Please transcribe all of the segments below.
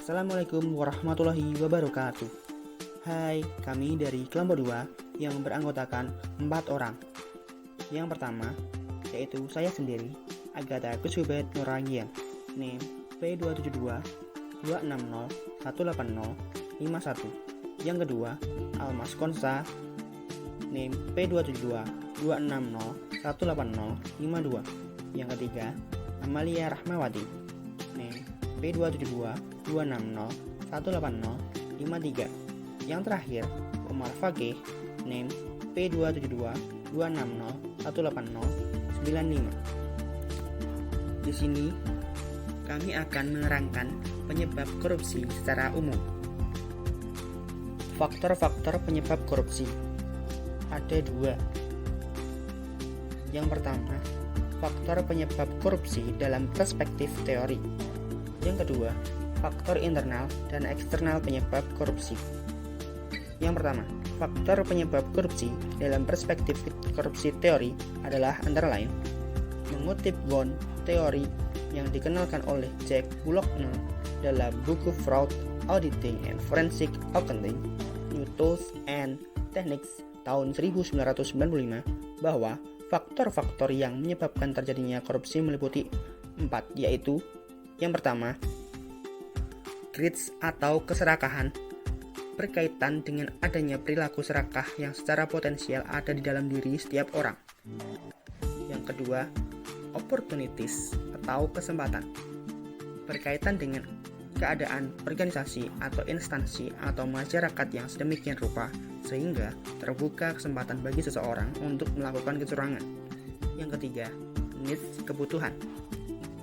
Assalamualaikum warahmatullahi wabarakatuh. Hai, kami dari kelompok 2 yang beranggotakan 4 orang. Yang pertama, yaitu saya sendiri, Agatha Kusubet Nuragian, NIM P272 260 180 51. Yang kedua, Almas Konsa, NIM P272 260 180 52. Yang ketiga, Amalia Rahmawati, NIM P272 260 180 53. Yang terakhir, Umar Fakih, NIM P272 260 180 95. Di sini kami akan menerangkan penyebab korupsi secara umum. Faktor-faktor penyebab korupsi ada 2. Yang pertama, faktor penyebab korupsi dalam perspektif teori. Yang kedua, faktor internal dan eksternal penyebab korupsi. Yang pertama, faktor penyebab korupsi dalam perspektif korupsi teori adalah antara lain mengutip Bond teori yang dikenalkan oleh Jack Bulogne dalam buku Fraud, Auditing and Forensic Accounting, New Tools and Techniques tahun 1995 bahwa faktor-faktor yang menyebabkan terjadinya korupsi meliputi 4, yaitu yang pertama, greed atau keserakahan berkaitan dengan adanya perilaku serakah yang secara potensial ada di dalam diri setiap orang. Yang kedua, opportunities atau kesempatan berkaitan dengan keadaan organisasi atau instansi atau masyarakat yang sedemikian rupa sehingga terbuka kesempatan bagi seseorang untuk melakukan kecurangan. Yang ketiga, needs kebutuhan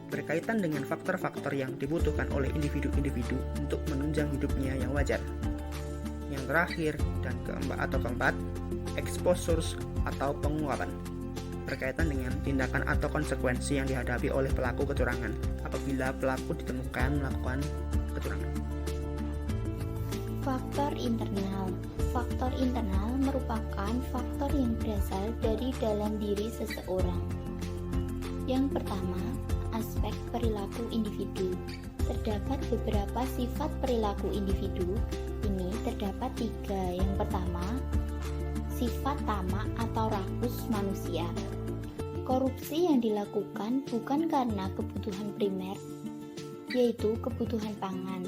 berkaitan dengan faktor-faktor yang dibutuhkan oleh individu-individu untuk menunjang hidupnya yang wajar. Yang terakhir dan keempat, exposures atau penguapan berkaitan dengan tindakan atau konsekuensi yang dihadapi oleh pelaku kecurangan apabila pelaku ditemukan melakukan kecurangan. Faktor internal. Faktor internal merupakan faktor yang berasal dari dalam diri seseorang. Yang pertama, aspek perilaku individu. Terdapat beberapa sifat perilaku individu. Ini terdapat 3. Yang pertama, sifat tamak atau rakus manusia. Korupsi yang dilakukan bukan karena kebutuhan primer, yaitu kebutuhan pangan.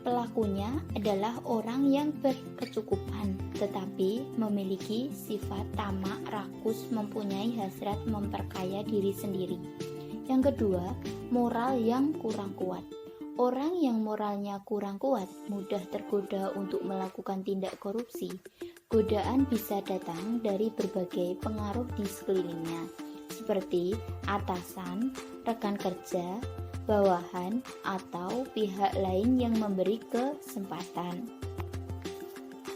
Pelakunya adalah orang yang berkecukupan, tetapi memiliki sifat tamak, rakus, mempunyai hasrat memperkaya diri sendiri. Yang kedua, moral yang kurang kuat. Orang yang moralnya kurang kuat mudah tergoda untuk melakukan tindak korupsi. Godaan bisa datang dari berbagai pengaruh di sekelilingnya, seperti atasan, rekan kerja, bawahan, atau pihak lain yang memberi kesempatan.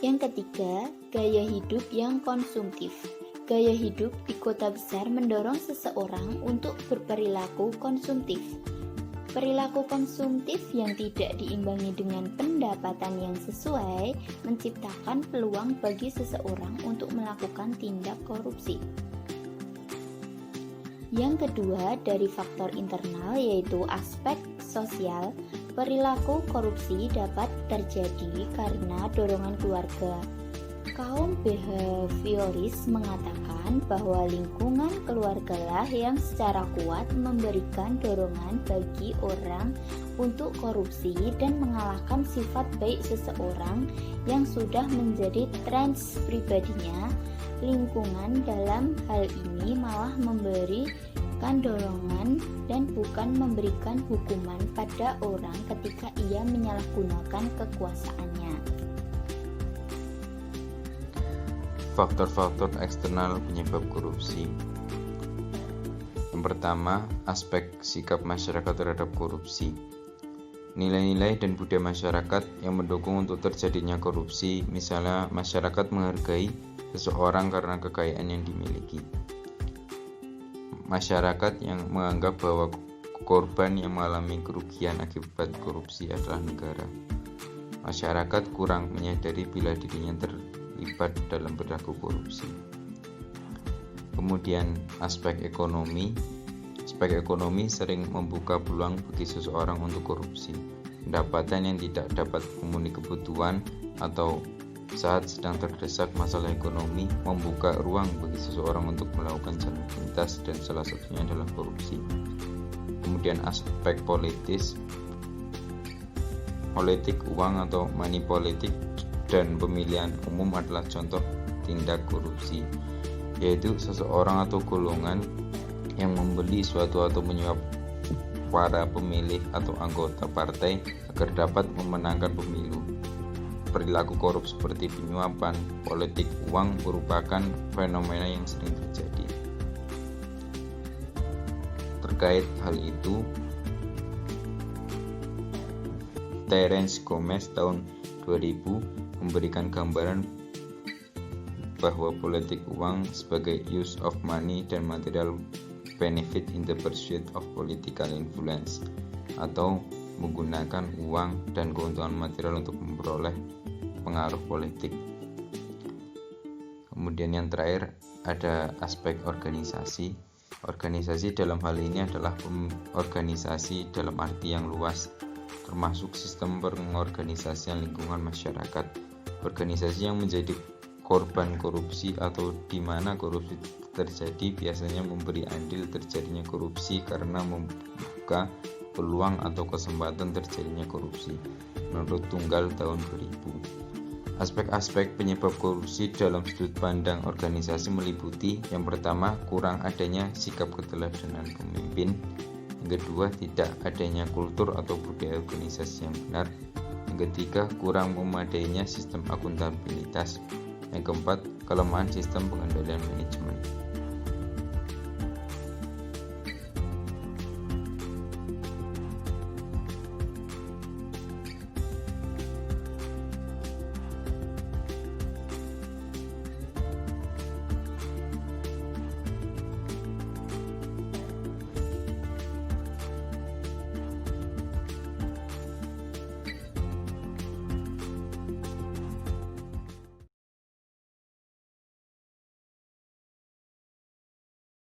Yang ketiga, gaya hidup yang konsumtif. Gaya hidup di kota besar mendorong seseorang untuk berperilaku konsumtif. Perilaku konsumtif yang tidak diimbangi dengan pendapatan yang sesuai menciptakan peluang bagi seseorang untuk melakukan tindak korupsi. Yang kedua dari faktor internal yaitu aspek sosial. Perilaku korupsi dapat terjadi karena dorongan keluarga. Kaum behavioris mengatakan bahwa lingkungan keluargalah yang secara kuat memberikan dorongan bagi orang untuk korupsi dan mengalahkan sifat baik seseorang yang sudah menjadi tren pribadinya. Lingkungan dalam hal ini malah memberikan dorongan dan bukan memberikan hukuman pada orang ketika ia menyalahgunakan kekuasaannya. Faktor-faktor eksternal penyebab korupsi. Yang pertama, aspek sikap masyarakat terhadap korupsi. Nilai-nilai dan budaya masyarakat yang mendukung untuk terjadinya korupsi, misalnya masyarakat menghargai seseorang karena kekayaan yang dimiliki. Masyarakat yang menganggap bahwa korban yang mengalami kerugian akibat korupsi adalah negara. Masyarakat kurang menyadari bila dirinya terlibat dalam perilaku korupsi. Kemudian aspek ekonomi. Aspek ekonomi sering membuka peluang bagi seseorang untuk korupsi. pendapatan yang tidak dapat memenuhi kebutuhan, atau saat sedang terdesak masalah ekonomi, membuka ruang bagi seseorang untuk melakukan jalan pintas, dan salah satunya adalah korupsi. Kemudian aspek politik, uang atau money politik, dan pemilihan umum adalah contoh tindak korupsi, yaitu seseorang atau golongan yang membeli suatu atau menyuap para pemilih atau anggota partai agar dapat memenangkan pemilu. Perilaku korup seperti penyuapan politik uang merupakan fenomena yang sering terjadi. Terkait hal itu, Terence Gomez tahun 2000 memberikan gambaran bahwa politik uang sebagai use of money dan material benefit in the pursuit of political influence, atau menggunakan uang dan keuntungan material untuk memperoleh pengaruh politik. Kemudian yang terakhir ada aspek organisasi. Organisasi dalam hal ini adalah organisasi dalam arti yang luas, termasuk sistem pengorganisasian lingkungan masyarakat. Organisasi yang menjadi korban korupsi atau di mana korupsi terjadi biasanya memberi andil terjadinya korupsi karena membuka peluang atau kesempatan terjadinya korupsi, menurut Tunggal tahun 2000. Aspek-aspek penyebab korupsi dalam sudut pandang organisasi meliputi: yang pertama, kurang adanya sikap keteladanan pemimpin; yang kedua, tidak adanya kultur atau budaya organisasi yang benar; yang ketiga, kurang memadainya sistem akuntabilitas; yang keempat, kelemahan sistem pengendalian manajemen.